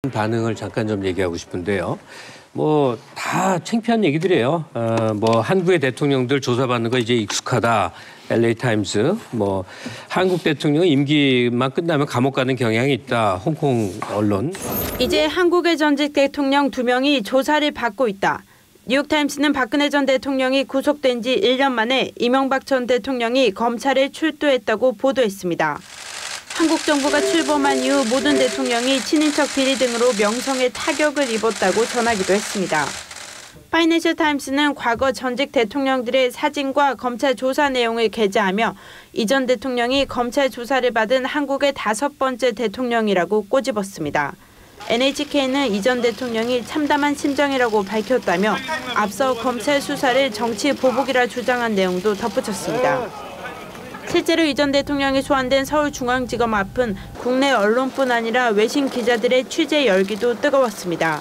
반응을 잠깐 좀 얘기하고 싶은데요. 뭐 다 창피한 얘기들이에요. 뭐 한국의 대통령들 조사받는 거 이제 익숙하다. LA 타임스. 뭐 한국 대통령은 임기만 끝나면 감옥 가는 경향이 있다. 홍콩 언론. 이제 한국의 전직 대통령 2명이 조사를 받고 있다. 뉴욕타임스는 박근혜 전 대통령이 구속된 지 1년 만에 이명박 전 대통령이 검찰에 출두했다고 보도했습니다. 한국 정부가 출범한 이후 모든 대통령이 친인척 비리 등으로 명성에 타격을 입었다고 전하기도 했습니다. 파이낸셜 타임스는 과거 전직 대통령들의 사진과 검찰 조사 내용을 게재하며 이 전 대통령이 검찰 조사를 받은 한국의 5번째 대통령이라고 꼬집었습니다. NHK는 이 전 대통령이 참담한 심정이라고 밝혔다며 앞서 검찰 수사를 정치 보복이라 주장한 내용도 덧붙였습니다. 실제로 이 전 대통령이 소환된 서울중앙지검 앞은 국내 언론뿐 아니라 외신 기자들의 취재 열기도 뜨거웠습니다.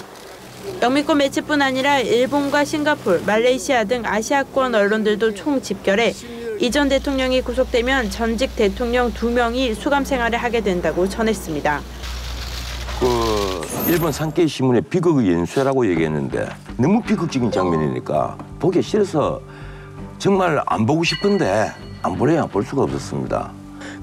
영미권 매체뿐 아니라 일본과 싱가포르, 말레이시아 등 아시아권 언론들도 총 집결해 이 전 대통령이 구속되면 전직 대통령 2명이 수감 생활을 하게 된다고 전했습니다. 일본 산케이 신문에 비극의 연쇄라고 얘기했는데 너무 비극적인 장면이니까 보기 싫어서 정말 안 보고 싶은데 안 보래야 볼 수가 없었습니다.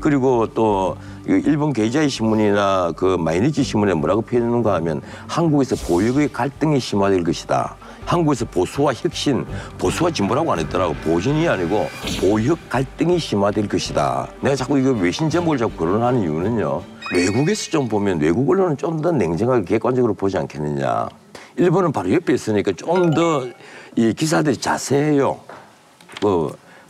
그리고 또 일본 게이자이 신문이나 그 마이니치 신문에 뭐라고 표현했는가 하면 한국에서 보역의 갈등이 심화될 것이다. 한국에서 보수와 혁신, 보수와 진보라고 안 했더라고. 보신이 아니고 보역 갈등이 심화될 것이다. 내가 자꾸 이거 외신 제목을 자꾸 거론하는 이유는요. 외국에서 좀 보면 외국 언론은 좀 더 냉정하게 객관적으로 보지 않겠느냐. 일본은 바로 옆에 있으니까 좀 더 이 기사들이 자세해요.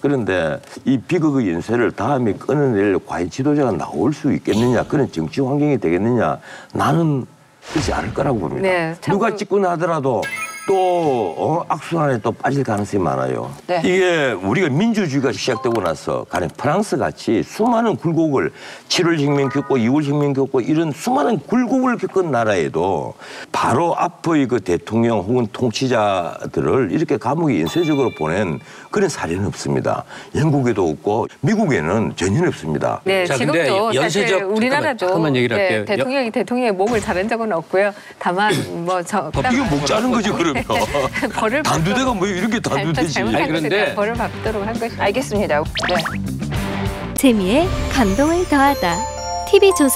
그런데 이 비극의 연쇄를 다음에 끊어낼 과연 지도자가 나올 수 있겠느냐, 그런 정치 환경이 되겠느냐, 나는 그렇지 않을 거라고 봅니다. 네, 누가 찍고 하더라도 또 악순환에 또 빠질 가능성이 많아요. 네. 이게 우리가 민주주의가 시작되고 나서 가령 프랑스 같이 수많은 굴곡을 7월 혁명 겪고 2월 혁명 겪고 이런 수많은 굴곡을 겪은 나라에도 바로 앞의 그 대통령 혹은 통치자들을 이렇게 감옥에 연쇄적으로 보낸 그런 사례는 없습니다. 영국에도 없고 미국에는 전혀 없습니다. 네, 자, 지금도 근데 사실 우리나라도 잠깐만 얘기를 할게요. 대통령의 몸을 자른 적은 없고요. 다만 이게 목 자른 거지 그러면. 벌을 단두대가 뭐 이렇게 단두대지. 아니 그런데 벌을 받도록 한 것이. 알겠습니다. 네. 재미에 감동을 더하다. TV조선